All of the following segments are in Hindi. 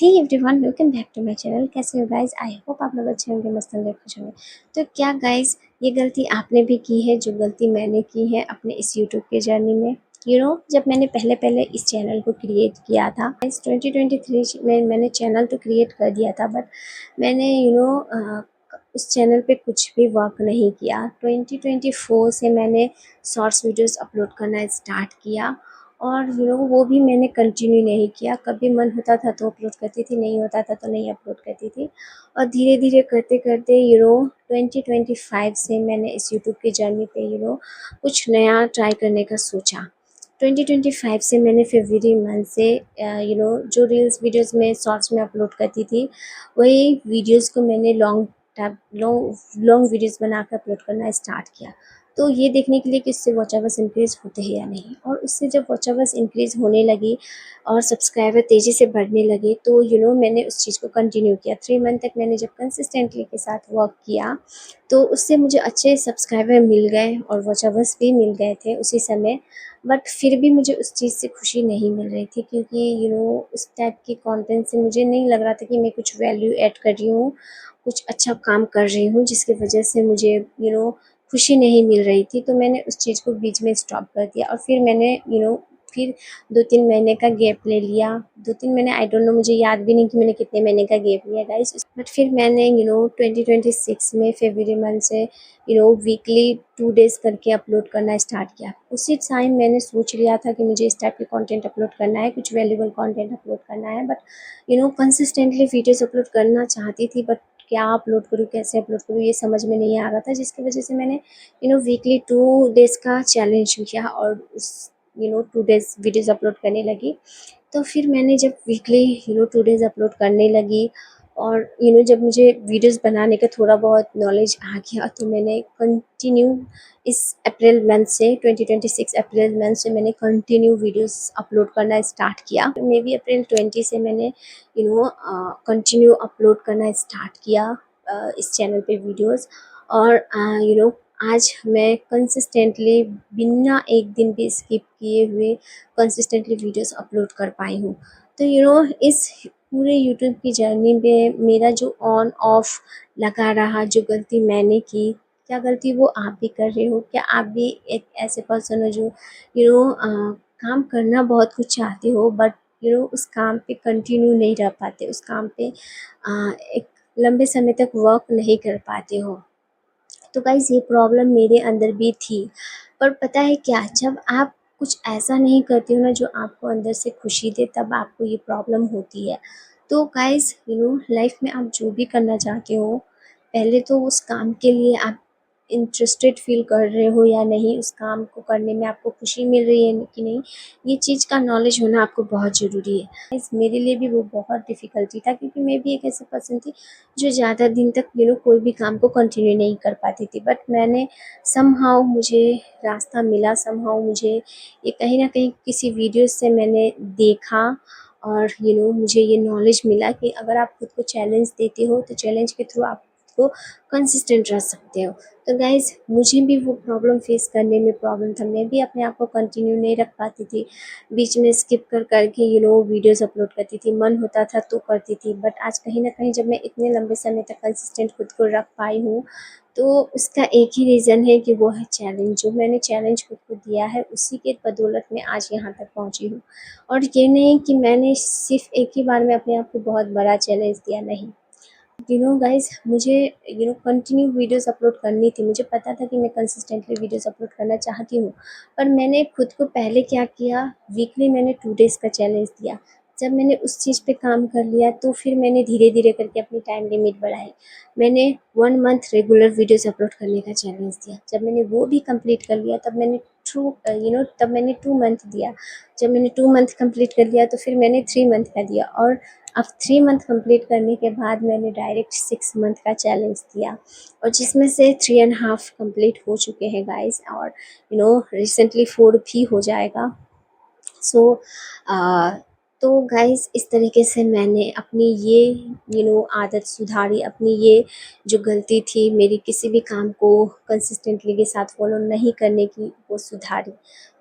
Hey everyone, welcome back to my channel. कैसे हो गाइस? आई होप आप लोग अच्छे होंगे, मस्त होंगे, खुश होंगे। तो क्या गाइस, ये गलती आपने भी की है जो गलती मैंने की है अपने इस यूट्यूब के जर्नी में। जब मैंने पहले पहले इस चैनल को क्रिएट किया था इस 2023 में, मैंने चैनल तो क्रिएट कर दिया था, बट मैंने उस चैनल पे कुछ भी वर्क नहीं किया। 2024 से मैंने शॉर्ट्स वीडियोस अपलोड करना स्टार्ट किया, और वो भी मैंने कंटिन्यू नहीं किया। कभी मन होता था तो अपलोड करती थी, नहीं होता था तो नहीं अपलोड करती थी। और धीरे धीरे करते करते 2025 से मैंने इस यूट्यूब की जर्नी पे कुछ नया ट्राई करने का सोचा। 2025 से मैंने फरवरी मंथ से जो रील्स वीडियोस में शॉर्ट्स में अपलोड करती थी, वही वीडियोस को मैंने लॉन्ग लॉन्ग वीडियोस बनाकर अपलोड करना स्टार्ट किया। तो ये देखने के लिए कि इससे वॉच आवर्स इंक्रीज़ होते हैं या नहीं, और उससे जब वॉच आवर्स इंक्रीज़ होने लगी और सब्सक्राइबर तेज़ी से बढ़ने लगे, तो मैंने उस चीज़ को कंटिन्यू किया। 3 मंथ तक मैंने जब कंसिस्टेंटली के साथ वर्क किया, तो उससे मुझे अच्छे सब्सक्राइबर मिल गए और वॉच आवर्स भी मिल गए थे उसी समय। बट फिर भी मुझे उस चीज़ से खुशी नहीं मिल रही थी, क्योंकि उस टाइप के कंटेंट से मुझे नहीं लग रहा था कि मैं कुछ वैल्यू ऐड कर रही हूँ, कुछ अच्छा काम कर रही हूँ, जिसकी वजह से मुझे खुशी नहीं मिल रही थी। तो मैंने उस चीज़ को बीच में स्टॉप कर दिया, और फिर मैंने फिर 2-3 महीने का गैप ले लिया। 2-3 महीने, आई डोंट नो, मुझे याद भी नहीं कि मैंने कितने महीने का गैप लिया गाइस। बट फिर मैंने 2026 में फरवरी मंथ से वीकली 2 डेज़ करके अपलोड करना स्टार्ट किया। उसी टाइम मैंने सोच लिया था कि मुझे इस टाइप के कंटेंट अपलोड करना है, कुछ वैल्यूएबल कंटेंट अपलोड करना है। बट कंसिस्टेंटली वीडियोज़ अपलोड करना चाहती थी, बट क्या अपलोड करूँ, कैसे अपलोड करूँ, ये समझ में नहीं आ रहा था, जिसकी वजह से मैंने वीकली 2 डेज़ का चैलेंज किया, और उस 2 डेज़ वीडियोज़ अपलोड करने लगी। तो फिर मैंने जब वीकली 2 डेज़ अपलोड करने लगी, और जब मुझे वीडियोज़ बनाने का थोड़ा बहुत नॉलेज आ गया, तो मैंने कंटिन्यू इस अप्रैल मंथ से 2026 अप्रैल मंथ से मैंने कंटिन्यू वीडियोज़ अपलोड करना स्टार्ट किया। मे बी अप्रैल 20 से मैंने कंटिन्यू अपलोड करना स्टार्ट किया इस चैनल पे वीडियोज़। और आज मैं कंसिस्टेंटली बिना एक दिन भी स्किप किए हुए कंसिस्टेंटली वीडियोस अपलोड कर पाई हूँ। तो इस पूरे यूट्यूब की जर्नी में मेरा जो ऑन ऑफ लगा रहा, जो गलती मैंने की, क्या गलती वो आप भी कर रहे हो? क्या आप भी एक ऐसे पर्सन हो जो काम करना बहुत कुछ चाहते हो, बट उस काम पे कंटिन्यू नहीं रह पाते, उस काम पे एक लंबे समय तक वर्क नहीं कर पाते हो? तो गाइज़, ये प्रॉब्लम मेरे अंदर भी थी। पर पता है क्या, जब आप कुछ ऐसा नहीं करते हो ना जो आपको अंदर से खुशी दे, तब आपको ये प्रॉब्लम होती है। तो गाइज़, लाइफ में आप जो भी करना चाहते हो, पहले तो उस काम के लिए आप इंटरेस्टेड फ़ील कर रहे हो या नहीं, उस काम को करने में आपको खुशी मिल रही है कि नहीं, ये चीज़ का नॉलेज होना आपको बहुत ज़रूरी है। गाइज़, मेरे लिए भी वो बहुत डिफ़िकल्टी था, क्योंकि मैं भी एक ऐसी पर्सन थी जो ज़्यादा दिन तक कोई भी काम को कंटिन्यू नहीं कर पाती थी। बट मैंने समहाउ, मुझे रास्ता मिला, समहाउ मुझे ये कहीं न कहीं किसी वीडियो से मैंने देखा, और मुझे ये नॉलेज मिला कि अगर आप खुद को चैलेंज देते हो, तो चैलेंज के थ्रू आप खुद को कंसिस्टेंट रह सकते हो। तो गाइज़, मुझे भी वो प्रॉब्लम फेस करने में प्रॉब्लम था। मैं भी अपने आप को कंटिन्यू नहीं रख पाती थी, बीच में स्किप कर कर के वीडियोज़ अपलोड करती थी। मन होता था तो करती थी, बट आज कहीं न कहीं जब मैं इतने लंबे समय तक कंसिस्टेंट खुद को रख पाई हूँ, तो उसका एक ही रीज़न है कि वो है चैलेंज। जो मैंने चैलेंज खुद को दिया है, उसी के बदौलत मैं आज यहाँ तक पहुँची हूँ। और ये नहीं कि मैंने सिर्फ़ एक ही बार में अपने आप को बहुत बड़ा चैलेंज दिया, नहीं। गाइज़, मुझे कंटिन्यू वीडियोज़ अपलोड करनी थी। मुझे पता था कि मैं कंसिस्टेंटली वीडियोज़ अपलोड करना चाहती हूँ। पर मैंने खुद को पहले क्या किया, वीकली मैंने 2 डेज़ का चैलेंज दिया। जब मैंने उस चीज़ पे काम कर लिया, तो फिर मैंने धीरे-धीरे करके अपनी टाइम लिमिट बढ़ाई। मैंने 1 मंथ रेगुलर वीडियोज़ अपलोड करने का चैलेंज दिया। जब मैंने वो भी कंप्लीट कर लिया, तब मैंने तब मैंने 2 मंथ दिया। जब मैंने 2 मंथ कंप्लीट कर लिया, तो फिर मैंने 3 मंथ का दिया, और अब 3 मंथ कंप्लीट करने के बाद मैंने डायरेक्ट 6 मंथ का चैलेंज दिया, और जिसमें से 3 एंड हाफ कंप्लीट हो चुके हैं गाइस, और रिसेंटली 4 भी हो जाएगा। सो तो गाइस, इस तरीके से मैंने अपनी ये आदत सुधारी, अपनी ये जो गलती थी मेरी किसी भी काम को कंसिस्टेंटली के साथ फॉलो नहीं करने की, वो सुधारी।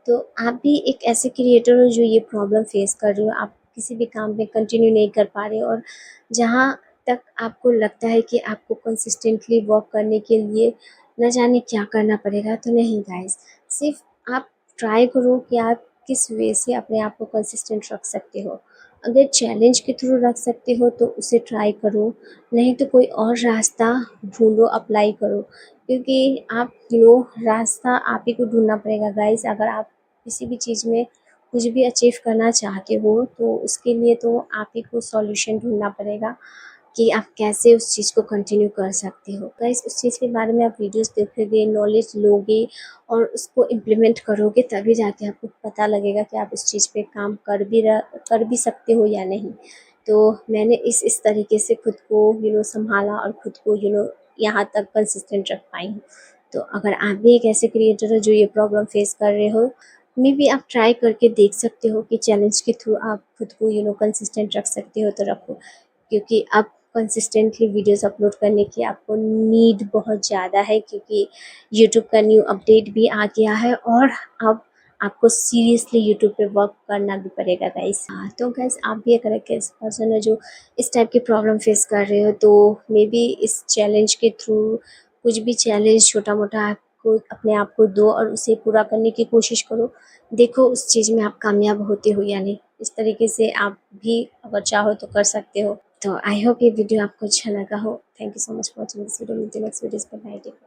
तो आप भी एक ऐसे क्रिएटर हो जो ये प्रॉब्लम फेस कर रहे हो, आप किसी भी काम में कंटिन्यू नहीं कर पा रहे, और जहाँ तक आपको लगता है कि आपको कंसिस्टेंटली वर्क करने के लिए न जाने क्या करना पड़ेगा, तो नहीं गाइस, सिर्फ आप ट्राई करो कि आप किस वे से अपने आप को कंसिस्टेंट रख सकते हो। अगर चैलेंज के थ्रू रख सकते हो तो उसे ट्राई करो, नहीं तो कोई और रास्ता ढूंढो, अप्लाई करो, क्योंकि आप रास्ता आप ही को ढूंढना पड़ेगा गाइस। अगर आप किसी भी चीज़ में कुछ भी अचीव करना चाहते हो तो उसके लिए तो आप ही को सॉल्यूशन ढूंढना पड़ेगा कि आप कैसे उस चीज़ को कंटिन्यू कर सकते हो। गाइस, उस चीज़ के बारे में आप वीडियोस देखोगे, नॉलेज लोगे और उसको इम्प्लीमेंट करोगे, तभी जाके आपको पता लगेगा कि आप उस चीज़ पे काम कर भी सकते हो या नहीं। तो मैंने इस तरीके से खुद को सँभाला और खुद को यहाँ तक कंसिस्टेंट रख पाई हूँ। तो अगर आप भी एक ऐसे क्रिएटर हो जो ये प्रॉब्लम फेस कर रहे हो, मे बी आप ट्राई करके देख सकते हो कि चैलेंज के थ्रू आप खुद को कंसिस्टेंट रख सकते हो तो रखो, क्योंकि अब कंसिस्टेंटली वीडियोस अपलोड करने की आपको नीड बहुत ज़्यादा है, क्योंकि यूट्यूब का न्यू अपडेट भी आ गया है और अब आपको सीरियसली यूट्यूब पे वर्क करना भी पड़ेगा गाइस। हाँ, तो गाइस, आप भी अगर एक ऐसे पर्सन है जो इस टाइप की प्रॉब्लम फेस कर रहे हो, तो मे बी इस चैलेंज के थ्रू कुछ भी चैलेंज छोटा मोटा आपको अपने आप को दो और उसे पूरा करने की कोशिश करो। देखो उस चीज़ में आप कामयाब होते हो या नहीं। इस तरीके से आप भी अगर चाहो तो कर सकते हो। तो आई होप ये वीडियो आपको अच्छा लगा हो। Thank you so much for watching this video. मिलते हैं नेक्स्ट वीडियोस पे। बाय।